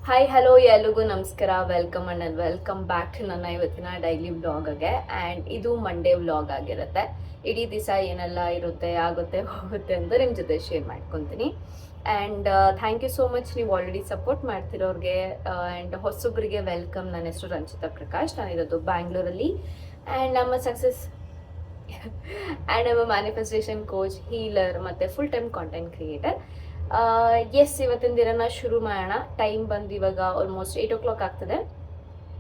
Hi hello ಎಲ್ರಿಗೂ ನಮಸ್ಕಾರ, welcome and welcome back to ನನ್ನ ಇವತ್ತಿನ ಡೈಲಿ ವ್ಲಾಗ್ಗೆ. ಆ್ಯಂಡ್ ಇದು ಮಂಡೇ ವ್ಲಾಗ್ ಆಗಿರುತ್ತೆ. ಇಡೀ ದಿವಸ ಏನೆಲ್ಲ ಇರುತ್ತೆ ಆಗುತ್ತೆ ಹೋಗುತ್ತೆ ಅಂತ ನಿಮ್ಮ ಜೊತೆ ಶೇರ್ ಮಾಡ್ಕೊತೀನಿ. And thank you so much, ನೀವು ಆಲ್ರೆಡಿ ಸಪೋರ್ಟ್ ಮಾಡ್ತಿರೋರಿಗೆ. ಆ್ಯಂಡ್ ಹೊಸಬ್ರಿಗೆ ವೆಲ್ಕಮ್. ನನ್ನ ಹೆಸರು ರಂಜಿತಾ ಪ್ರಕಾಶ್, ನಾನಿರೋದು ಬ್ಯಾಂಗ್ಳೂರಲ್ಲಿ. ಆ್ಯಂಡ್ ನಮ್ಮ ಸಕ್ಸಸ್ ಆ್ಯಂಡ್ ನಮ್ಮ ಮ್ಯಾನಿಫೆಸ್ಟೇಷನ್ ಕೋಚ್, ಹೀಲರ್ ಮತ್ತು full time content creator. Yes, ಇವತ್ತಿನ ದಿನನ ಶುರು ಮಾಡೋಣ. ಟೈಮ್ ಬಂದು ಇವಾಗ ಆಲ್ಮೋಸ್ಟ್ 8 o'clock ಆಗ್ತದೆ.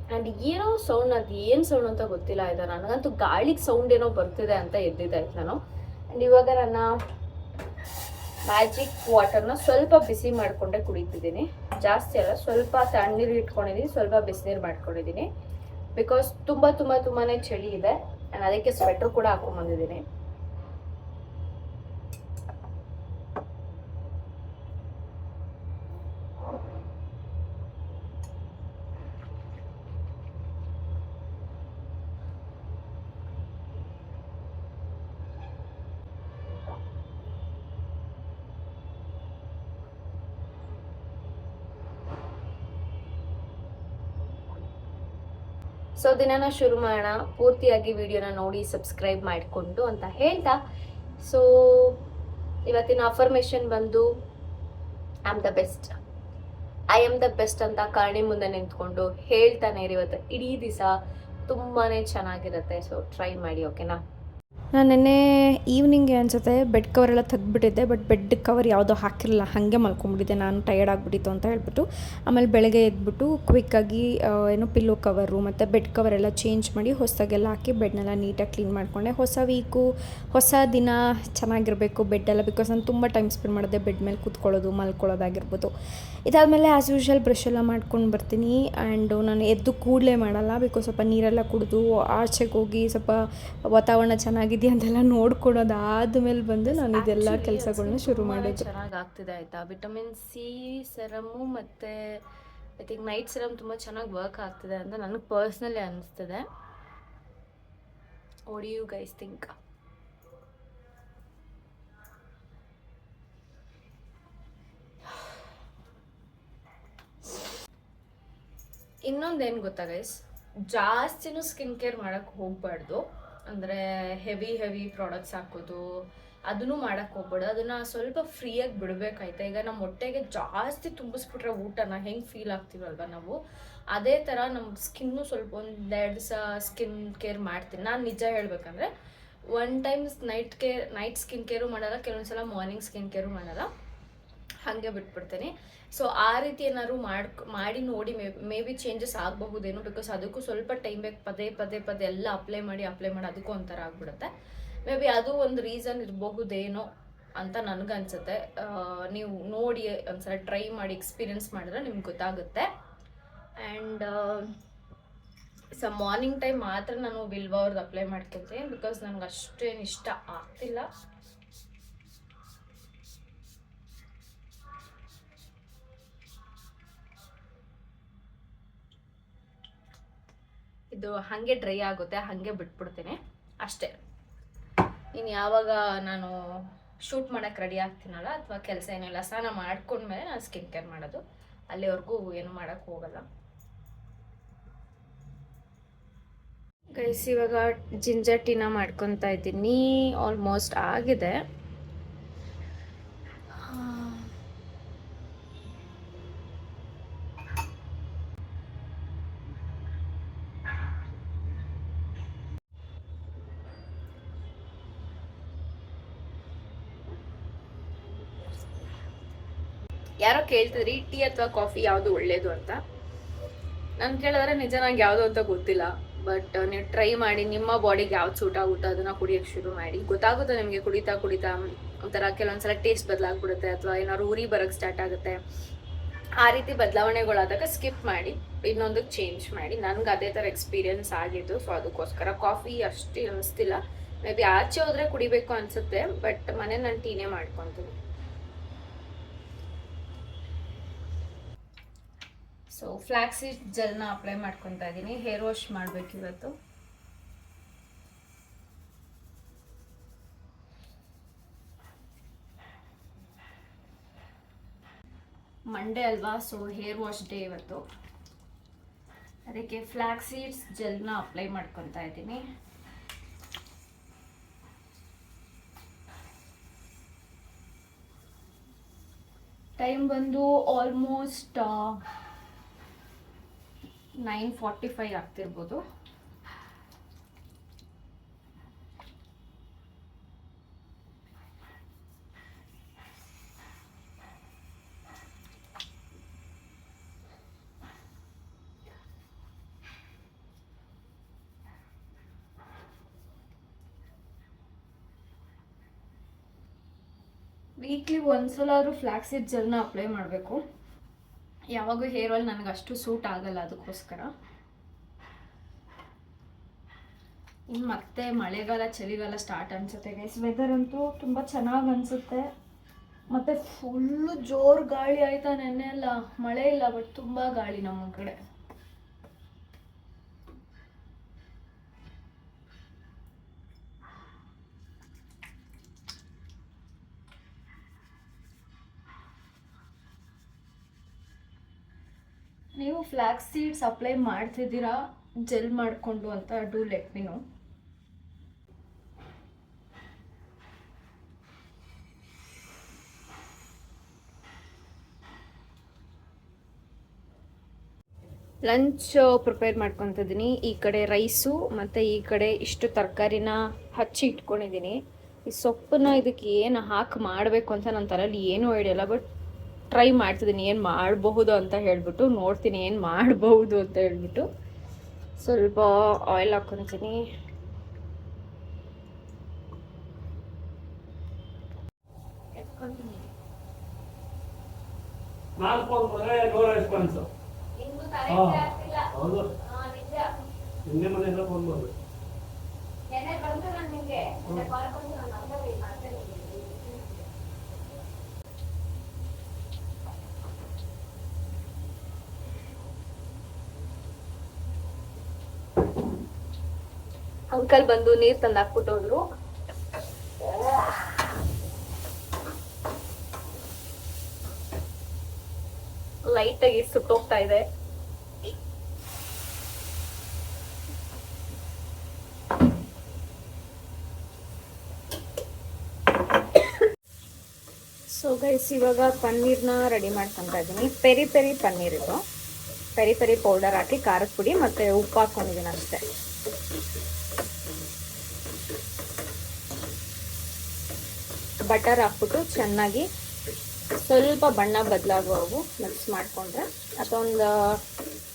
ಆ್ಯಂಡ್ ಏನೋ ಸೌಂಡ್, ಅದು ಏನು ಸೌಂಡ್ ಅಂತ ಗೊತ್ತಿಲ್ಲ ಆಯಿತಾ. ನನಗಂತೂ ಗಾಳಿಗೆ ಸೌಂಡ್ ಏನೋ ಬರ್ತಿದೆ ಅಂತ ಎದ್ದಿದ್ದಾಯ್ತು ನಾನು. ಆ್ಯಂಡ್ ಇವಾಗ ನನ್ನ ಮ್ಯಾಜಿಕ್ ವಾಟರ್ನ ಸ್ವಲ್ಪ ಬಿಸಿ ಮಾಡಿಕೊಂಡೆ ಕುಡಿತಿದ್ದೀನಿ. ಜಾಸ್ತಿ ಅಲ್ಲ, ಸ್ವಲ್ಪ ತಣ್ಣೀರು ಇಟ್ಕೊಂಡಿದ್ದೀನಿ, ಸ್ವಲ್ಪ ಬಿಸಿನೀರು ಮಾಡ್ಕೊಂಡಿದ್ದೀನಿ. ಬಿಕಾಸ್ ತುಂಬಾ ಚಳಿ ಇದೆ. ಆ್ಯಂಡ್ ಅದಕ್ಕೆ ಸ್ವೆಟರ್ ಕೂಡ ಹಾಕೊಂಡ್ಬಂದಿದ್ದೀನಿ. ಸೊ ದಿನನ ಶುರು ಮಾಡೋಣ. ಪೂರ್ತಿಯಾಗಿ ವಿಡಿಯೋನ ನೋಡಿ ಸಬ್ಸ್ಕ್ರೈಬ್ ಮಾಡಿಕೊಂಡು ಅಂತ ಹೇಳ್ತಾ, ಸೊ ಇವತ್ತಿನ ಅಫರ್ಮೇಷನ್ ಬಂದು I am the best. I am the best ಅಂತ ಕರ್ಣಿ ಮುಂದೆ ನಿಂತ್ಕೊಂಡು ಹೇಳ್ತಾನೆ ಇರಿ. ಇವತ್ತು ಇಡೀ ದಿವಸ ತುಂಬಾ ಚೆನ್ನಾಗಿರುತ್ತೆ. ಸೊ ಟ್ರೈ ಮಾಡಿ, ಓಕೆನಾ. ನಾನು ನಿನ್ನೆ ಈವ್ನಿಂಗ್ಗೆ ಅನಿಸುತ್ತೆ ಬೆಡ್ ಕವರೆಲ್ಲ ತೆಗ್ದುಬಿಟ್ಟಿದ್ದೆ. ಬಟ್ ಬೆಡ್ ಕವರ್ ಯಾವುದೋ ಹಾಕಿರಲಿಲ್ಲ, ಹಾಗೆ ಮಲ್ಕೊಂಡ್ಬಿಟ್ಟಿದ್ದೆ ನಾನು. ಟಯರ್ಡ್ ಆಗಿಬಿಟ್ಟಿತ್ತು ಅಂತ ಹೇಳ್ಬಿಟ್ಟು. ಆಮೇಲೆ ಬೆಳಗ್ಗೆ ಎದ್ಬಿಟ್ಟು ಕ್ವಿಕ್ಕಾಗಿ ಏನು ಪಿಲ್ಲೋ ಕವರು ಮತ್ತು ಬೆಡ್ ಕವರೆಲ್ಲ ಚೇಂಜ್ ಮಾಡಿ ಹೊಸದಾಗೆಲ್ಲ ಹಾಕಿ ಬೆಡ್ನೆಲ್ಲ ನೀಟಾಗಿ ಕ್ಲೀನ್ ಮಾಡಿಕೊಂಡೆ. ಹೊಸ ವೀಕು, ಹೊಸ ದಿನ ಚೆನ್ನಾಗಿರಬೇಕು ಬೆಡ್ಡೆಲ್ಲ. ಬಿಕಾಸ್ ನಾನು ತುಂಬ ಟೈಮ್ ಸ್ಪೆಂಡ್ ಮಾಡಿದೆ ಬೆಡ್ ಮೇಲೆ ಕೂತ್ಕೊಳ್ಳೋದು, ಮಲ್ಕೊಳ್ಳೋದಾಗಿರ್ಬೋದು. ಇದಾದಮೇಲೆ ಆ್ಯಸ್ ಯೂಶ್ವಲ್ ಬ್ರಷ್ ಎಲ್ಲ ಮಾಡ್ಕೊಂಡು ಬರ್ತೀನಿ. ಆ್ಯಂಡು ನಾನು ಎದ್ದು ಕೂಡಲೇ ಮಾಡಲ್ಲ. ಬಿಕಾಸ್ ಸ್ವಲ್ಪ ನೀರೆಲ್ಲ ಕುಡಿದು ಆಚೆಗೆ ಹೋಗಿ ಸ್ವಲ್ಪ ವಾತಾವರಣ ಚೆನ್ನಾಗಿದೆ ಅಂತೆಲ್ಲ ನೋಡ್ಕೊಳೋದು ಆದಮೇಲೆ ಬಂದು ನಾನು ಇದೆಲ್ಲ ಕೆಲಸಗಳನ್ನ ಶುರು ಮಾಡೋದು. ಚೆನ್ನಾಗಿ ಆಗ್ತಿದೆ ಆಯಿತಾ. ವಿಟಮಿನ್ ಸಿ ಸೆರಮು ಮತ್ತು ಐ ಥಿಂಕ್ ನೈಟ್ ಸೆರಮ್ ತುಂಬ ಚೆನ್ನಾಗಿ ವರ್ಕ್ ಆಗ್ತಿದೆ ಅಂತ ನನಗೆ ಪರ್ಸ್ನಲಿ ಅನ್ನಿಸ್ತದೆ. What do you guys think? ಇನ್ನೊಂದೇನು ಗೊತ್ತಾ ಗೈಸ್, ಜಾಸ್ತಿನೂ ಸ್ಕಿನ್ ಕೇರ್ ಮಾಡೋಕ್ಕೆ ಹೋಗಬಾರ್ದು. ಅಂದರೆ ಹೆವಿ ಪ್ರಾಡಕ್ಟ್ಸ್ ಹಾಕೋದು ಅದನ್ನು ಮಾಡೋಕ್ಕೆ ಹೋಗ್ಬೇಡ. ಅದನ್ನು ಸ್ವಲ್ಪ ಫ್ರೀಯಾಗಿ ಬಿಡಬೇಕಾಯ್ತಾ. ಈಗ ನಮ್ಮ ಹೊಟ್ಟೆಗೆ ಜಾಸ್ತಿ ತುಂಬಿಸ್ಬಿಟ್ರೆ ಊಟನ ಹೆಂಗೆ ಫೀಲ್ ಆಗ್ತೀವಲ್ವ ನಾವು, ಅದೇ ಥರ ನಮ್ಮ ಸ್ಕಿನ್ನು ಸ್ವಲ್ಪ 1-2 ದಿವಸ ಸ್ಕಿನ್ ಕೇರ್ ಮಾಡ್ತೀನಿ ನಾನು. ನಿಜ ಹೇಳ್ಬೇಕಂದ್ರೆ one times night skin care ಮಾಡಲ್ಲ, ಕೆಲವೊಂದು ಸಲ ಮಾರ್ನಿಂಗ್ ಸ್ಕಿನ್ ಕೇರು ಮಾಡಲ್ಲ, ಹಾಗೆ ಬಿಟ್ಬಿಡ್ತೀನಿ. ಸೊ ಆ ರೀತಿ ಏನಾದ್ರು ಮಾಡಿ ನೋಡಿ ಮೇ ಬಿ ಚೇಂಜಸ್ ಆಗಬಹುದೇನೋ. ಬಿಕಾಸ್ ಅದಕ್ಕೂ ಸ್ವಲ್ಪ ಟೈಮ್ ಬೇಕು. ಪದೇ ಎಲ್ಲ ಅಪ್ಲೈ ಮಾಡಿ ಅದಕ್ಕೂ ಒಂಥರ ಆಗ್ಬಿಡುತ್ತೆ. ಮೇ ಬಿ ಅದು ಒಂದು ರೀಸನ್ ಇರಬಹುದೇನೋ ಅಂತ ನನಗನ್ಸುತ್ತೆ. ನೀವು ನೋಡಿ ಒಂದ್ಸಲ ಟ್ರೈ ಮಾಡಿ ಎಕ್ಸ್ಪೀರಿಯನ್ಸ್ ಮಾಡಿದ್ರೆ ನಿಮ್ಗೆ ಗೊತ್ತಾಗುತ್ತೆ. ಆ್ಯಂಡ್ ಸೊ ಮಾರ್ನಿಂಗ್ ಟೈಮ್ ಮಾತ್ರ ನಾನು ವಿಲ್ವಾ ಅವ್ರದ್ದು ಅಪ್ಲೈ ಮಾಡ್ಕೊತೀನಿ. ಬಿಕಾಸ್ ನನಗೆ ಅಷ್ಟೇನು ಇಷ್ಟ ಆಗ್ತಿಲ್ಲ. ಇದು ಹಾಗೆ ಡ್ರೈ ಆಗುತ್ತೆ, ಹಾಗೆ ಬಿಟ್ಬಿಡ್ತೀನಿ ಅಷ್ಟೇ. ಇನ್ನು ಯಾವಾಗ ನಾನು ಶೂಟ್ ಮಾಡೋಕ್ಕೆ ರೆಡಿ ಆಗ್ತೀನಲ್ಲ, ಅಥವಾ ಕೆಲಸ ಏನಿಲ್ಲ, ಸ್ನಾನ ಮಾಡ್ಕೊಂಡ್ಮೇಲೆ ನಾನು ಸ್ಕಿನ್ ಕೇರ್ ಮಾಡೋದು. ಅಲ್ಲಿವರೆಗೂ ಏನು ಮಾಡೋಕ್ಕೆ ಹೋಗಲ್ಲ ಗೈಸ್. ಇವಾಗ ಜಿಂಜರ್ ಟೀನ ಮಾಡ್ಕೊತಾ ಇದ್ದೀನಿ. ಆಲ್ಮೋಸ್ಟ್ ಆಗಿದೆ. ಯಾರೋ ಕೇಳ್ತಿದ್ರಿ ಟೀ ಅಥವಾ ಕಾಫಿ ಯಾವುದು ಒಳ್ಳೇದು ಅಂತ. ನಾನು ಕೇಳಿದ್ರೆ ನಿಜ ನಂಗೆ ಯಾವುದು ಅಂತ ಗೊತ್ತಿಲ್ಲ. ಬಟ್ ನೀವು ಟ್ರೈ ಮಾಡಿ, ನಿಮ್ಮ ಬಾಡಿಗೆ ಯಾವ್ದು ಸೂಟ್ ಆಗುತ್ತೋ ಅದನ್ನು ಕುಡಿಯೋಕ್ಕೆ ಶುರು ಮಾಡಿ. ಗೊತ್ತಾಗುತ್ತೆ ನಿಮಗೆ ಕುಡಿತಾ ಒಂಥರ ಕೆಲವೊಂದ್ಸಲ ಟೇಸ್ಟ್ ಬದಲಾಗ್ಬಿಡುತ್ತೆ, ಅಥವಾ ಏನಾದ್ರು ಉರಿ ಬರೋಕ್ಕೆ ಸ್ಟಾರ್ಟ್ ಆಗುತ್ತೆ. ಆ ರೀತಿ ಬದಲಾವಣೆಗಳಾದಾಗ ಸ್ಕಿಪ್ ಮಾಡಿ ಇನ್ನೊಂದಕ್ಕೆ ಚೇಂಜ್ ಮಾಡಿ. ನನಗೆ ಅದೇ ಥರ ಎಕ್ಸ್ಪೀರಿಯನ್ಸ್ ಆಗಿದ್ದು. ಸೊ ಅದಕ್ಕೋಸ್ಕರ ಕಾಫಿ ಅಷ್ಟೇ ಅನಿಸ್ತಿಲ್ಲ. ಮೇ ಬಿ ಆಚೆ ಹೋದರೆ ಕುಡಿಬೇಕು ಅನಿಸುತ್ತೆ, ಬಟ್ ಮನೆ ನಾನು ಟೀನೇ ಮಾಡ್ಕೊತೀನಿ. ಸೊ ಫ್ಲಾಕ್ಸೀಡ್ ಜೆಲ್ನ ಅಪ್ಲೈ ಮಾಡ್ಕೊತಾ ಇದ್ದೀನಿ. ಹೇರ್ ವಾಶ್ ಮಾಡಬೇಕು ಇವತ್ತು. ಮಂಡೇ ಅಲ್ವಾ, ಸೊ ಹೇರ್ ವಾಶ್ ಡೇ ಇವತ್ತು. ಅದಕ್ಕೆ ಫ್ಲಾಕ್ಸ್ ಸೀಡ್ಸ್ ಜೆಲ್ನ ಅಪ್ಲೈ ಮಾಡ್ಕೊತಾ ಇದ್ದೀನಿ. ಟೈಮ್ ಬಂದು ಆಲ್ಮೋಸ್ಟ್ 9:45 ಆಗ್ತಿರ್ಬೋದು. ವೀಕ್ಲಿ ಒಂದ್ಸಲ ಆದರೂ ಫ್ಲಾಕ್ಸೀಡ್ ಜೆಲ್ನ ಅಪ್ಲೈ ಮಾಡಬೇಕು. ಯಾವಾಗೂ ಹೇರ್ ಆಯಿಲ್ ನನಗೆ ಅಷ್ಟು ಸೂಟ್ ಆಗಲ್ಲ, ಅದಕ್ಕೋಸ್ಕರ. ಇನ್ನು ಮತ್ತೆ ಮಳೆಗಾಲ ಚಳಿಗಾಲ ಸ್ಟಾರ್ಟ್ ಅನ್ಸುತ್ತೆ ಗೈಸ್. ವೆದರ್ ಅಂತೂ ತುಂಬ ಚೆನ್ನಾಗಿ ಅನಿಸುತ್ತೆ. ಮತ್ತು ಫುಲ್ಲು ಜೋರು ಗಾಳಿ ಆಯಿತಾ. ನೆನ್ನೆ ಎಲ್ಲ ಮಳೆ ಇಲ್ಲ, ಬಟ್ ತುಂಬ ಗಾಳಿ ನಮ್ಮ ಕಡೆ. ನೀವು ಫ್ಲಾಕ್ಸ್ ಸೀಡ್ಸ್ ಅಪ್ಲೈ ಮಾಡ್ತಿದ್ದೀರಾ ಜೆಲ್ ಮಾಡಿಕೊಂಡು ಅಂತ do let me know. Lunch prepare ಮಾಡ್ಕೊತಿದ್ದೀನಿ. ಈ ಕಡೆ ರೈಸು ಮತ್ತು ಈ ಕಡೆ ಇಷ್ಟು ತರಕಾರಿನ ಹಚ್ಚಿ ಇಟ್ಕೊಂಡಿದ್ದೀನಿ. ಈ ಸೊಪ್ಪನ್ನ ಇದಕ್ಕೆ ಏನು ಹಾಕಿ ಮಾಡಬೇಕು ಅಂತ ನನ್ನ ತಲೆಯಲ್ಲಿ ಏನೂ ಐಡಿಯಾ ಇಲ್ಲ, ಬಟ್ ಟ್ರೈ ಮಾಡ್ತಿದ್ದೀನಿ ಏನು ಮಾಡಬಹುದು ಅಂತ ಹೇಳ್ಬಿಟ್ಟು. ನೋಡ್ತೀನಿ ಏನು ಮಾಡಬಹುದು ಅಂತ ಹೇಳ್ಬಿಟ್ಟು. ಸ್ವಲ್ಪ ಆಯಿಲ್ ಹಾಕ್ಕೊತೀನಿ. ಅಂಕಲ್ ಬಂದು ನೀರು ತಂದು ಹಾಕ್ಬಿಟ್ಟು ಹೋದ್ರು. ಲೈಟಾಗಿ ಸುಟ್ಟೋಗ್ತಾ ಇದೆ. ಸೊ ಗೈಸ್, ಇವಾಗ ಪನ್ನೀರ್ನ ರೆಡಿ ಮಾಡ್ಕೊತಾ ಇದ್ದೀನಿ. ಪೆರಿ ಪೆರಿ ಪನ್ನೀರ್ ಇದು. ಪೆರಿ ಪೆರಿ ಪೌಡರ್ ಹಾಕಿ ಖಾರದ ಪುಡಿ ಮತ್ತು ಉಪ್ಪು ಹಾಕ್ಕೊಂಡಿದ್ದೀನಿ ಅಷ್ಟೇ. ಬಟರ್ ಹಾಕ್ಬಿಟ್ಟು ಚೆನ್ನಾಗಿ ಸ್ವಲ್ಪ ಬಣ್ಣ ಬದಲಾಗುವವು ಮಿಕ್ಸ್ ಮಾಡಿಕೊಂಡ್ರೆ, ಅಥವಾ ಒಂದು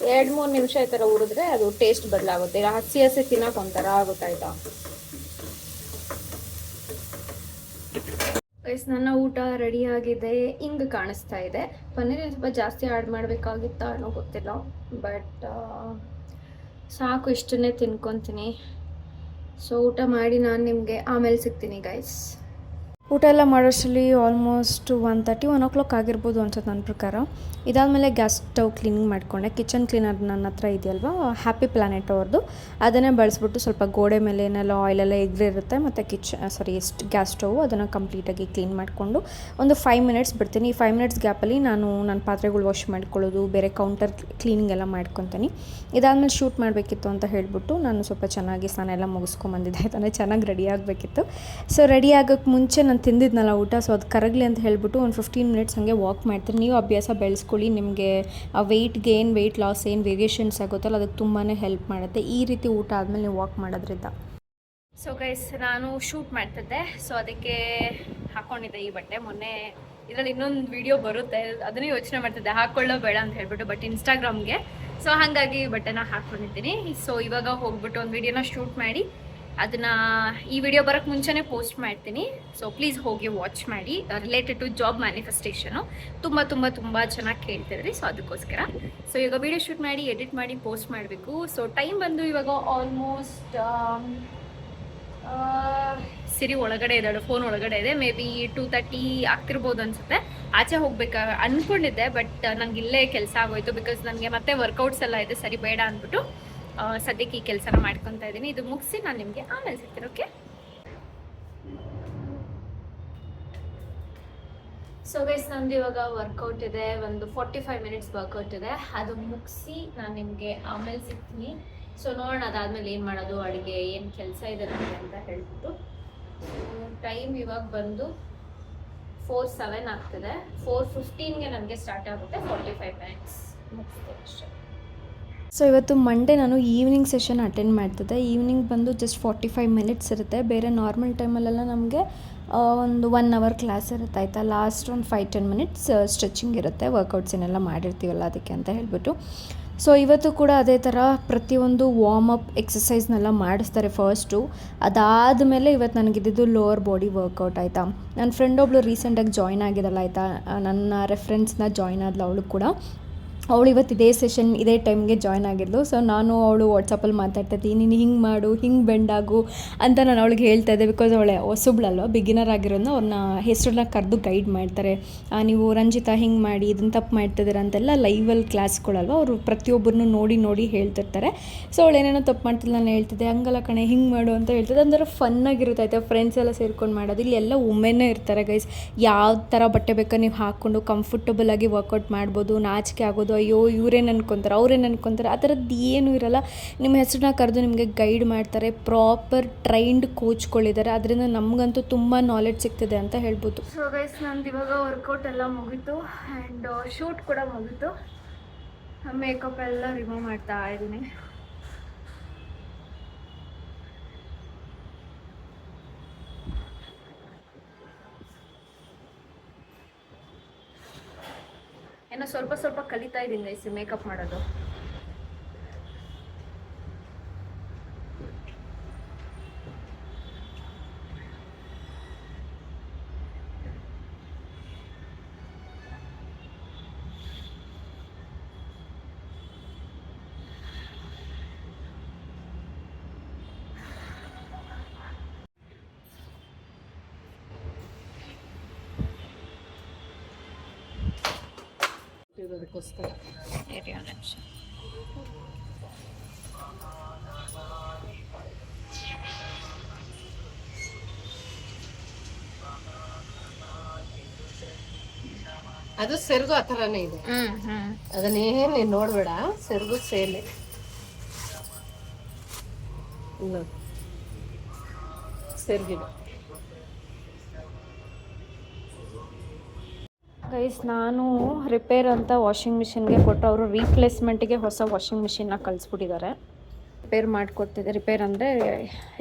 2-3 ನಿಮಿಷ ಈ ಥರ ಹುರಿದ್ರೆ ಅದು ಟೇಸ್ಟ್ ಬದಲಾಗುತ್ತೆ. ಇಲ್ಲ ಹಸಿ ಹಸಿ ತಿನ್ನೋಕೆ ಒಂಥರ ಆಗುತ್ತಾಯ್ತಾ. ಗೈಸ್, ನನ್ನ ಊಟ ರೆಡಿ ಆಗಿದೆ. ಹಿಂಗೆ ಕಾಣಿಸ್ತಾ ಇದೆ. ಪನ್ನೀರ್ ಸ್ವಲ್ಪ ಜಾಸ್ತಿ ಆ್ಯಡ್ ಮಾಡಬೇಕಾಗಿತ್ತಾ ಅನ್ನೋ ಗೊತ್ತಿಲ್ಲ, ಬಟ್ ಸಾಕು, ಇಷ್ಟನ್ನೇ ತಿನ್ಕೊತೀನಿ. ಸೊ ಊಟ ಮಾಡಿ ನಾನು ನಿಮಗೆ ಆಮೇಲೆ ಸಿಗ್ತೀನಿ ಗೈಸ್. ಊಟ ಎಲ್ಲ ಮಾಡೋಷ್ಟರಲ್ಲಿ ಆಲ್ಮೋಸ್ಟ್ 1:30-1 o'clock ಆಗಿರ್ಬೋದು ಅನ್ಸುತ್ತೆ ನನ್ನ ಪ್ರಕಾರ. ಇದಾದಮೇಲೆ ಗ್ಯಾಸ್ ಸ್ಟವ್ ಕ್ಲೀನಿಂಗ್ ಮಾಡಿಕೊಂಡೆ. ಕಿಚನ್ ಕ್ಲೀನರ್ ನನ್ನ ಹತ್ರ ಇದೆಯಲ್ವಾ, ಹ್ಯಾಪಿ ಪ್ಲಾನೆಟ್ ಅವ್ರದ್ದು, ಅದನ್ನೇ ಬಳಸ್ಬಿಟ್ಟು ಸ್ವಲ್ಪ ಗೋಡೆ ಮೇಲೆ ಏನೆಲ್ಲ ಆಯಿಲೆಲ್ಲ ಎಗ್ರಿರುತ್ತೆ ಮತ್ತು ಗ್ಯಾಸ್ ಸ್ಟವ್ ಅದನ್ನು ಕಂಪ್ಲೀಟಾಗಿ ಕ್ಲೀನ್ ಮಾಡಿಕೊಂಡು ಒಂದು 5 minutes ಬಿಡ್ತೀನಿ. ಈ 5 minutes ಗ್ಯಾಪಲ್ಲಿ ನಾನು ನನ್ನ ಪಾತ್ರೆಗಳು ವಾಶ್ ಮಾಡ್ಕೊಳ್ಳೋದು, ಬೇರೆ ಕೌಂಟರ್ ಕ್ಲೀನಿಂಗ್ ಎಲ್ಲ ಮಾಡ್ಕೊತೀನಿ. ಇದಾದಮೇಲೆ ಶೂಟ್ ಮಾಡಬೇಕಿತ್ತು ಅಂತ ಹೇಳಿಬಿಟ್ಟು ನಾನು ಸ್ವಲ್ಪ ಚೆನ್ನಾಗಿ ಸ್ನಾನ ಎಲ್ಲ ಮುಗಿಸ್ಕೊಂಬಂದಿದ್ದೆ. ಯಾಕಂದರೆ ಚೆನ್ನಾಗಿ ರೆಡಿ ಆಗಬೇಕಿತ್ತು. ಸೊ ರೆಡಿ ಆಗೋಕ್ಕೆ ಮುಂಚೆ ನಾನು ತಿಂದಿದ್ನಲ್ಲ ಊಟ, ಸೊ ಅದು ಕರಗಲಿ ಅಂತ ಹೇಳ್ಬಿಟ್ಟು ಒಂದು 15 minutes ಹಾಗೆ ವಾಕ್ ಮಾಡ್ತೀನಿ. ನೀವು ಅಭ್ಯಾಸ ಬೆಳೆಸ್ಕೊಳ್ಳಿ. ನಿಮಗೆ ಆ ವೆಯ್ಟ್ ಗೇನ್, ವೆಯ್ಟ್ ಲಾಸ್ ಏನು ವೇರಿಯೇಷನ್ಸ್ ಆಗುತ್ತಲ್ಲ, ಅದಕ್ಕೆ ತುಂಬಾ ಹೆಲ್ಪ್ ಮಾಡುತ್ತೆ ಈ ರೀತಿ ಊಟ ಆದಮೇಲೆ ನೀವು ವಾಕ್ ಮಾಡೋದ್ರಿಂದ. ಸೊ ಗೈಸ್, ನಾನು ಶೂಟ್ ಮಾಡ್ತಿದ್ದೆ, ಸೊ ಅದಕ್ಕೆ ಹಾಕ್ಕೊಂಡಿದ್ದೆ ಈ ಬಟ್ಟೆ. ಮೊನ್ನೆ ಇದರಲ್ಲಿ ಇನ್ನೊಂದು ವಿಡಿಯೋ ಬರುತ್ತೆ, ಅದನ್ನೇ ಯೋಚನೆ ಮಾಡ್ತಿದ್ದೆ ಹಾಕ್ಕೊಳ್ಳೋ ಬೇಡ ಅಂತ ಹೇಳ್ಬಿಟ್ಟು, ಬಟ್ ಇನ್ಸ್ಟಾಗ್ರಾಮ್ಗೆ. ಸೊ ಹಾಗಾಗಿ ಬಟ್ಟೆನ ಹಾಕ್ಕೊಂಡಿದ್ದೀನಿ. ಸೊ ಇವಾಗ ಹೋಗ್ಬಿಟ್ಟು ಒಂದು ವಿಡಿಯೋನ ಶೂಟ್ ಮಾಡಿ ಅದನ್ನು ಈ ವಿಡಿಯೋ ಬರೋಕ್ಕೆ ಮುಂಚೆನೇ ಪೋಸ್ಟ್ ಮಾಡ್ತೀನಿ. ಸೊ ಪ್ಲೀಸ್ ಹೋಗಿ ವಾಚ್ ಮಾಡಿ. ರಿಲೇಟೆಡ್ ಟು ಜಾಬ್ ಮ್ಯಾನಿಫೆಸ್ಟೇಷನು ತುಂಬ ತುಂಬ ತುಂಬ ಚೆನ್ನಾಗಿ ಕೇಳ್ತಿದ್ರಿ. ಸೊ ಅದಕ್ಕೋಸ್ಕರ ಸೊ ಇವಾಗ ವಿಡಿಯೋ ಶೂಟ್ ಮಾಡಿ ಎಡಿಟ್ ಮಾಡಿ ಪೋಸ್ಟ್ ಮಾಡಬೇಕು. ಸೊ ಟೈಮ್ ಬಂದು ಇವಾಗ ಆಲ್ಮೋಸ್ಟ್ ಸಿರಿ ಒಳಗಡೆ ಇದ್ದಾಳೆ, ಫೋನ್ ಒಳಗಡೆ ಇದೆ. ಮೇ ಬಿ 2:30 ಆಗ್ತಿರ್ಬೋದು ಅನಿಸುತ್ತೆ. ಆಚೆ ಹೋಗ್ಬೇಕು ಅಂದ್ಕೊಂಡಿದ್ದೆ, ಬಟ್ ನಂಗೆ ಇಲ್ಲೇ ಕೆಲಸ ಆಗೋಯ್ತು. ಬಿಕಾಸ್ ನನಗೆ ಮತ್ತೆ ವರ್ಕೌಟ್ಸ್ ಎಲ್ಲ ಇದೆ, ಸರಿ ಬೇಡ ಅಂದ್ಬಿಟ್ಟು ಸದ್ಯಕ್ಕೆ ಈ ಕೆಲಸನ ಮಾಡ್ಕೊತಾ ಇದ್ದೀನಿ. ಇದು ಮುಗಿಸಿ ನಾನು ನಿಮಗೆ ಆಮೇಲೆ ಸಿಗ್ತೀನಿ. ಓಕೆ. ಸೊ ಗೈಸ್ ನಂದು ಇವಾಗ ವರ್ಕೌಟ್ ಇದೆ, ಒಂದು 45 ಮಿನಿಟ್ಸ್ ವರ್ಕೌಟ್ ಇದೆ. ಅದು ಮುಗಿಸಿ ನಾನು ನಿಮಗೆ ಆಮೇಲೆ ಸಿಗ್ತೀನಿ. ಸೊ ನೋಡೋಣ ಅದಾದಮೇಲೆ ಏನು ಮಾಡೋದು, ಅಡುಗೆ ಏನು ಕೆಲಸ ಇದೆ ನನಗೆ ಅಂತ ಹೇಳ್ಬಿಟ್ಟು. ಟೈಮ್ ಇವಾಗ ಬಂದು 4:07 ಆಗ್ತಿದೆ. 4:15ಗೆ ನನಗೆ ಸ್ಟಾರ್ಟ್ ಆಗುತ್ತೆ. 45 ಮಿನಿಟ್ಸ್ ಮುಗಿಸ್ತೀನಿ ಅಷ್ಟೇ. ಸೊ ಇವತ್ತು ಮಂಡೇ ನಾನು ಈವ್ನಿಂಗ್ ಸೆಷನ್ ಅಟೆಂಡ್ ಮಾಡ್ತಿದ್ದೆ. ಈವ್ನಿಂಗ್ ಬಂದು ಜಸ್ಟ್ 45 ಮಿನಿಟ್ಸ್ ಇರುತ್ತೆ. ಬೇರೆ ನಾರ್ಮಲ್ ಟೈಮಲ್ಲೆಲ್ಲ ನಮಗೆ ಒಂದು 1 ಅವರ್ ಕ್ಲಾಸ್ ಇರುತ್ತೆ ಆಯಿತಾ. ಲಾಸ್ಟ್ ಒಂದು 5-10 ಮಿನಿಟ್ಸ್ ಸ್ಟ್ರೆಚಿಂಗ್ ಇರುತ್ತೆ, ವರ್ಕೌಟ್ಸ್ ಏನೆಲ್ಲ ಮಾಡಿರ್ತೀವಲ್ಲ ಅದಕ್ಕೆ ಅಂತ ಹೇಳ್ಬಿಟ್ಟು. ಸೊ ಇವತ್ತು ಕೂಡ ಅದೇ ಥರ ಪ್ರತಿಯೊಂದು ವಾರ್ಮಪ್ ಎಕ್ಸಸೈಸ್ನೆಲ್ಲ ಮಾಡಿಸ್ತಾರೆ ಫಸ್ಟು. ಅದಾದಮೇಲೆ ಇವತ್ತು ನನಗಿದ್ದು ಲೋವರ್ ಬಾಡಿ ವರ್ಕೌಟ್ ಆಯಿತಾ. ನನ್ನ ಫ್ರೆಂಡ್ ಒಬ್ಬಳು ರೀಸೆಂಟಾಗಿ ಜಾಯ್ನ್ ಆಗಿದ್ದಲ್ಲ ಆಯಿತಾ, ನನ್ನ ರೆಫರೆನ್ಸ್ನ ಜಾಯ್ನ್ ಆದ್ಲು ಅವಳು ಕೂಡ. ಅವಳು ಇವತ್ತು ಇದೇ ಸೆಷನ್ ಇದೇ ಟೈಮ್ಗೆ ಜಾಯ್ನ್ ಆಗಿದ್ಲು. ಸೊ ನಾನು ಅವಳು ವಾಟ್ಸಪ್ಪಲ್ಲಿ ಮಾತಾಡ್ತಾಯಿದ್ದೆ, ನೀನು ಹಿಂಗೆ ಮಾಡು, ಹಿಂಗೆ ಬೆಂಡಾಗು ಅಂತ ನಾನು ಅವಳಿಗೆ ಹೇಳ್ತಾ ಇದ್ದೆ. ಬಿಕಾಸ್ ಅವಳೆ ಹೊಸಬ್ಳಲ್ವ, ಬಿಗಿನರ್ ಆಗಿರೋದನ್ನ ಅವ್ರನ್ನ ಹೆಸರನ್ನ ಕರೆದು ಗೈಡ್ ಮಾಡ್ತಾರೆ. ನೀವು ರಂಜಿತಾ ಹಿಂಗೆ ಮಾಡಿ, ಇದನ್ನು ತಪ್ಪು ಮಾಡ್ತಿದ್ದೀರ ಅಂತೆಲ್ಲ ಲೈವಲ್ಲಿ ಕ್ಲಾಸ್ಗಳಲ್ವ, ಅವರು ಪ್ರತಿಯೊಬ್ಬರನ್ನು ನೋಡಿ ಹೇಳ್ತಿರ್ತಾರೆ. ಸೊ ಅವಳು ಏನೇನೋ ತಪ್ಪು ಮಾಡ್ತಿಲ್ಲ, ನಾನು ಹೇಳ್ತಿದ್ದೆ ಹಂಗಲ್ಲ ಕಣೆ ಹಿಂಗೆ ಮಾಡು ಅಂತ ಹೇಳ್ತಿದ್ದೆ. ಅಂದರೆ ಫನ್ನಾಗಿರುತ್ತೆ ಆಯಿತಾ, ಫ್ರೆಂಡ್ಸ್ ಎಲ್ಲ ಸೇರ್ಕೊಂಡು ಮಾಡೋದು. ಇಲ್ಲಿ ಎಲ್ಲ ವುಮೆನ್ನೇ ಇರ್ತಾರೆ ಗೈಸ್. ಯಾವ ಥರ ಬಟ್ಟೆ ಬೇಕಾದ್ರೆ ನೀವು ಹಾಕ್ಕೊಂಡು ಕಂಫರ್ಟಬಲಾಗಿ ವರ್ಕೌಟ್ ಮಾಡ್ಬೋದು. ನಾಚಿಕೆ ಆಗೋದು, ಅಯ್ಯೋ ಇವರೇನು ಅನ್ಕೊತಾರೆ ಅವ್ರೇನು ಅನ್ಕೊತಾರೆ, ಆ ಥರದ್ದು ಏನೂ ಇರಲ್ಲ. ನಿಮ್ಮ ಹೆಸರನ್ನ ಕರೆದು ನಿಮಗೆ ಗೈಡ್ ಮಾಡ್ತಾರೆ. ಪ್ರಾಪರ್ ಟ್ರೈನ್ಡ್ ಕೋಚ್ಗಳಿದ್ದಾರೆ. ಅದರಿಂದ ನಮಗಂತೂ ತುಂಬ ನಾಲೆಡ್ಜ್ ಸಿಗ್ತಿದೆ ಅಂತ ಹೇಳ್ಬೋದು. ಸೊ ಗೈಸ್ ನಂದು ಇವಾಗ ವರ್ಕೌಟ್ ಎಲ್ಲ ಮುಗೀತು ಆ್ಯಂಡ್ ಶೂಟ್ ಕೂಡ ಮುಗೀತು. ಮೇಕಪ್ ಎಲ್ಲ ರಿಮೂವ್ ಮಾಡ್ತಾ ಇದ್ದೀನಿ. ಏನೋ ಸ್ವಲ್ಪ ಕಲಿತಾ ಇದ್ದೀನಿ ಗೈಸ್ ಮೇಕಪ್ ಮಾಡೋದು. ಇರೋದಕ್ಕೋಸ್ಕರ ಅದು ಸೆರಗು ಆ ಥರನೇ ಇದೆ. ಅದನ್ನೇನು ನೀನು ನೋಡಬೇಡ, ಸೆರಗು ಸೇಲೆ ಸೆರಗಿನ. ಗೈಸ್ ನಾನು ರಿಪೇರ್ ಅಂತ ವಾಷಿಂಗ್ ಮಿಷಿನ್ಗೆ ಕೊಟ್ಟು ಅವರು ರೀಪ್ಲೇಸ್ಮೆಂಟಿಗೆ ಹೊಸ ವಾಷಿಂಗ್ ಮಿಷಿನ್ನ ಕಳಿಸ್ಬಿಟ್ಟಿದ್ದಾರೆ. ರಿಪೇರ್ ಅಂದರೆ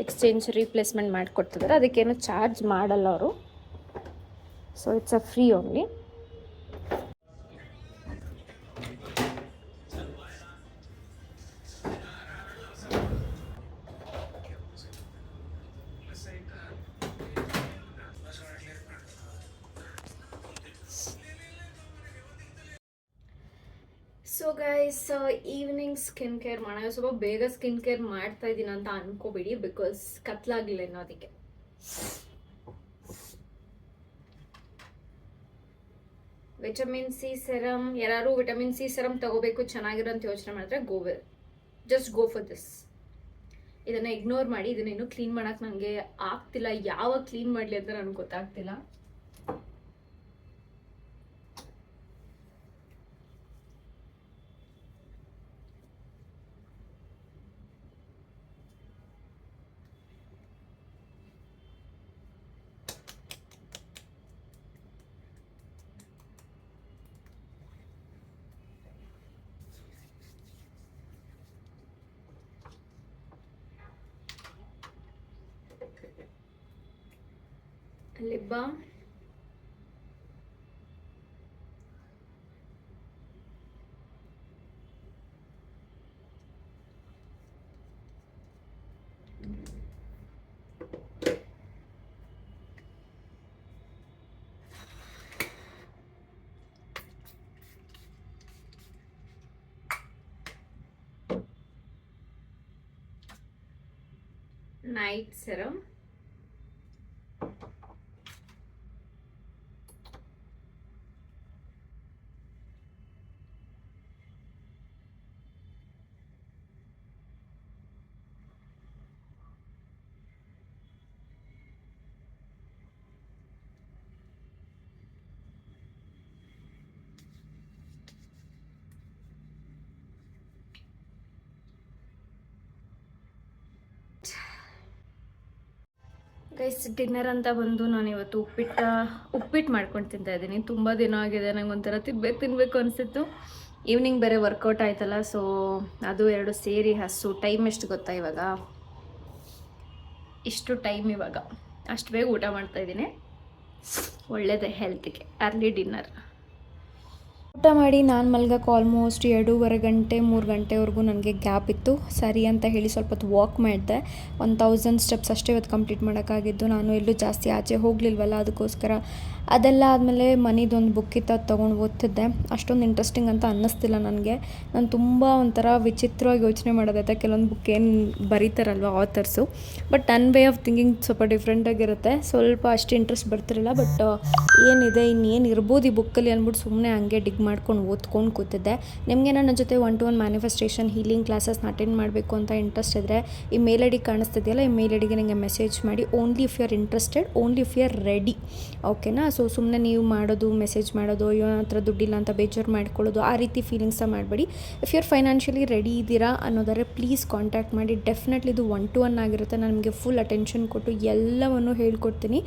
ಎಕ್ಸ್ಚೇಂಜ್ ರೀಪ್ಲೇಸ್ಮೆಂಟ್ ಮಾಡಿಕೊಡ್ತಿದ್ದಾರೆ. ಅದಕ್ಕೇನು ಚಾರ್ಜ್ ಮಾಡಲ್ಲ ಅವರು. So it's a free only. So guys evening skin care ಮಾಡೋಣ. ಸ್ವಲ್ಪ ಬೇಗ ಸ್ಕಿನ್ ಕೇರ್ ಮಾಡ್ತಾ ಇದ್ದೀನಿ ಅಂತ ಅನ್ಕೋಬೇಡಿ, ಬಿಕಾಸ್ ಕತ್ಲಾಗಿಲ್ಲ ಇನ್ನೂ. ಅದಕ್ಕೆ ವಿಟಮಿನ್ ಸಿ ಸೆರಮ್, ಯಾರು ವಿಟಮಿನ್ ಸಿ ಸೆರಮ್ ತಗೋಬೇಕು ಚೆನ್ನಾಗಿರೋ ಅಂತ ಯೋಚನೆ ಮಾಡಿದ್ರೆ ಜಸ್ಟ್ ಗೋ ಫಾರ್ ದಿಸ್. ಇದನ್ನು ಇಗ್ನೋರ್ ಮಾಡಿ. ಇದನ್ನೇನು ಕ್ಲೀನ್ ಮಾಡೋಕೆ ನನಗೆ ಆಗ್ತಿಲ್ಲ. ಯಾವಾಗ ಕ್ಲೀನ್ ಮಾಡಲಿ ಅಂತ ನನಗೆ ಗೊತ್ತಾಗ್ತಿಲ್ಲ. Lip balm, night serum, guys dinner ಅಂತ ಬಂದು ನಾನು ಇವತ್ತು ಉಪ್ಪಿಟ್ಟು ಮಾಡ್ಕೊಂಡು ತಿಂತಾ ಇದ್ದೀನಿ. ತುಂಬ ದಿನ ಆಗಿದೆ, ನಂಗೆ ಒಂಥರ ತಿನ್ನಬೇಕು ಅನಿಸಿತ್ತು. ಈವ್ನಿಂಗ್ ಬೇರೆ ವರ್ಕೌಟ್ ಆಯ್ತಲ್ಲ, ಸೊ ಅದು ಎರಡು ಸೇರಿ ಹಸು. ಟೈಮ್ ಎಷ್ಟು ಗೊತ್ತಾ ಇವಾಗ? ಇಷ್ಟು ಟೈಮ್ ಇವಾಗ. ಅಷ್ಟು ಬೇಗ ಊಟ ಮಾಡ್ತಾಯಿದ್ದೀನಿ. ಒಳ್ಳೆಯದೇ ಹೆಲ್ತಿಗೆ. ಅರ್ಲಿ ಡಿನ್ನರ್ ಊಟ ಮಾಡಿ ನಾನು ಮಲ್ಗಕ್ಕೆ ಆಲ್ಮೋಸ್ಟ್ 2.5 ಗಂಟೆ 3 ಗಂಟೆವರೆಗೂ ನನಗೆ ಗ್ಯಾಪ್ ಇತ್ತು. ಸರಿ ಅಂತ ಹೇಳಿ ಸ್ವಲ್ಪ ಹೊತ್ತು ವಾಕ್ ಮಾಡಿದೆ. 1000 ಸ್ಟೆಪ್ಸ್ ಅಷ್ಟೇ ಇವತ್ತು ಕಂಪ್ಲೀಟ್ ಮಾಡೋಕ್ಕಾಗಿದ್ದು. ನಾನು ಎಲ್ಲೂ ಜಾಸ್ತಿ ಆಚೆ ಹೋಗಲಿಲ್ವಲ್ಲ, ಅದಕ್ಕೋಸ್ಕರ ಅದೆಲ್ಲ ಆದಮೇಲೆ ಮನೆದೊಂದು ಬುಕ್ ಇತ್ತು, ಅದು ತೊಗೊಂಡು ಓದ್ತಿದ್ದೆ. ಅಷ್ಟೊಂದು ಇಂಟ್ರೆಸ್ಟಿಂಗ್ ಅಂತ ಅನ್ನಿಸ್ತಿಲ್ಲ ನನಗೆ. ನಾನು ತುಂಬ ಒಂಥರ ವಿಚಿತ್ರವಾಗಿ ಯೋಚನೆ ಮಾಡೋದೈತೆ. ಕೆಲವೊಂದು ಬುಕ್ ಏನು ಬರೀತಾರಲ್ವ ಆಥರ್ಸು, ಬಟ್ ನನ್ನ ವೇ ಆಫ್ ಥಿಂಕಿಂಗ್ ಸ್ವಲ್ಪ ಡಿಫ್ರೆಂಟಾಗಿರುತ್ತೆ. ಸ್ವಲ್ಪ ಅಷ್ಟು ಇಂಟ್ರೆಸ್ಟ್ ಬರ್ತಿರಲಿಲ್ಲ, ಬಟ್ ಏನಿದೆ ಇನ್ನೇನು ಇರ್ಬೋದು ಈ ಬುಕ್ಕಲ್ಲಿ ಅಂದ್ಬಿಟ್ಟು ಸುಮ್ಮನೆ ಹಂಗೆ ಡಿಗ್ ಮಾಡ್ಕೊಂಡು ಓದ್ಕೊಂಡು ಕೂತಿದ್ದೆ. ನಿಮಗೆ ನನ್ನ ಜೊತೆ 1-to-1 ಮ್ಯಾನಿಫೆಸ್ಟೇಷನ್ ಹೀಲಿಂಗ್ ಕ್ಲಾಸಸ್ನ ಅಟೆಂಡ್ ಮಾಡಬೇಕು ಅಂತ ಇಂಟ್ರೆಸ್ಟ್ ಇದ್ದರೆ ಈ ಮೇಲ್ ಐ ಡಿ ಕಾಣಿಸ್ತಿದೆಯಲ್ಲ, ಈ ಮೇಲ್ ಐ ಡಿಗೆ ನನಗೆ ಮೆಸೇಜ್ ಮಾಡಿ. Only if you are interested, only if you are ready, ಓಕೆನಾ? ಸೊ ಸುಮ್ಮನೆ ನೀವು ಮಾಡೋದು, ಮೆಸೇಜ್ ಮಾಡೋದು, ಅಯ್ಯೋ ನನ್ನ ಹತ್ರ ದುಡ್ಡಿಲ್ಲ ಅಂತ ಬೇಜಾರು ಮಾಡ್ಕೊಳ್ಳೋದು, ಆ ರೀತಿ ಫೀಲಿಂಗ್ಸ ಮಾಡಬೇಡಿ. If you are financially ready ಇದ್ದೀರಾ ಅನ್ನೋದಾದ್ರೆ ಪ್ಲೀಸ್ ಕಾಂಟ್ಯಾಕ್ಟ್ ಮಾಡಿ. ಡೆಫಿನೆಟ್ಲಿ ಇದು 1-to-1 ಆಗಿರುತ್ತೆ. ನಾನು ನಿಮಗೆ ಫುಲ್ ಅಟೆನ್ಷನ್ ಕೊಟ್ಟು ಎಲ್ಲವನ್ನು ಹೇಳ್ಕೊಡ್ತೀನಿ.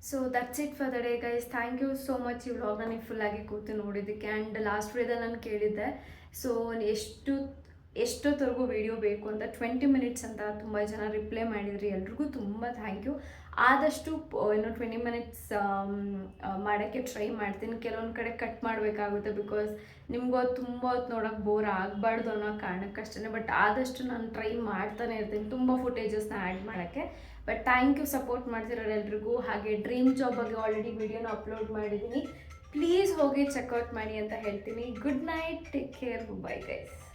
So that's it for the day guys. Thank you so much ಈ ವ್ಲಾಗ್ನ ನೀವು ಫುಲ್ಲಾಗಿ ಕೂತು ನೋಡಿದ್ದಕ್ಕೆ. ಆ್ಯಂಡ್ ಲಾಸ್ಟ್ ವಿಡಿಯೋದಲ್ಲಿ ನಾನು ಕೇಳಿದ್ದೆ, ಸೊ ಎಷ್ಟೊತ್ತವರೆಗೂ ವಿಡಿಯೋ ಬೇಕು ಅಂತ. 20 ಮಿನಿಟ್ಸ್ ಅಂತ ತುಂಬ ಜನ ರಿಪ್ಲೈ ಮಾಡಿದ್ರಿ. ಎಲ್ರಿಗೂ ತುಂಬ ಥ್ಯಾಂಕ್ ಯು. ಆದಷ್ಟು 20 ಮಿನಿಟ್ಸ್ ಮಾಡೋಕ್ಕೆ ಟ್ರೈ ಮಾಡ್ತೀನಿ. ಕೆಲವೊಂದು ಕಡೆ ಕಟ್ ಮಾಡಬೇಕಾಗುತ್ತೆ, ಬಿಕಾಸ್ ನಿಮ್ಗೂ ತುಂಬ ಹೊತ್ತು ನೋಡೋಕೆ ಬೋರ್ ಆಗಬಾರ್ದು ಅನ್ನೋ ಕಾರಣಕ್ಕಷ್ಟೇ. ಬಟ್ ಆದಷ್ಟು ನಾನು ಟ್ರೈ ಮಾಡ್ತಾನೆ ಇರ್ತೀನಿ ತುಂಬ ಫುಟೇಜಸ್ನ ಆ್ಯಡ್ ಮಾಡೋಕ್ಕೆ. ಬಟ್ ಥ್ಯಾಂಕ್ ಯು ಸಪೋರ್ಟ್ ಮಾಡ್ತಿರೋರು ಎಲ್ರಿಗೂ. ಹಾಗೆ ಡ್ರೀಮ್ ಜಾಬ್ ಬಗ್ಗೆ ಆಲ್ರೆಡಿ ವಿಡಿಯೋನ ಅಪ್ಲೋಡ್ ಮಾಡಿದ್ದೀನಿ, ಪ್ಲೀಸ್ ಹೋಗಿ ಚೆಕ್ಔಟ್ ಮಾಡಿ ಅಂತ ಹೇಳ್ತೀನಿ. Good night, take care, bye guys.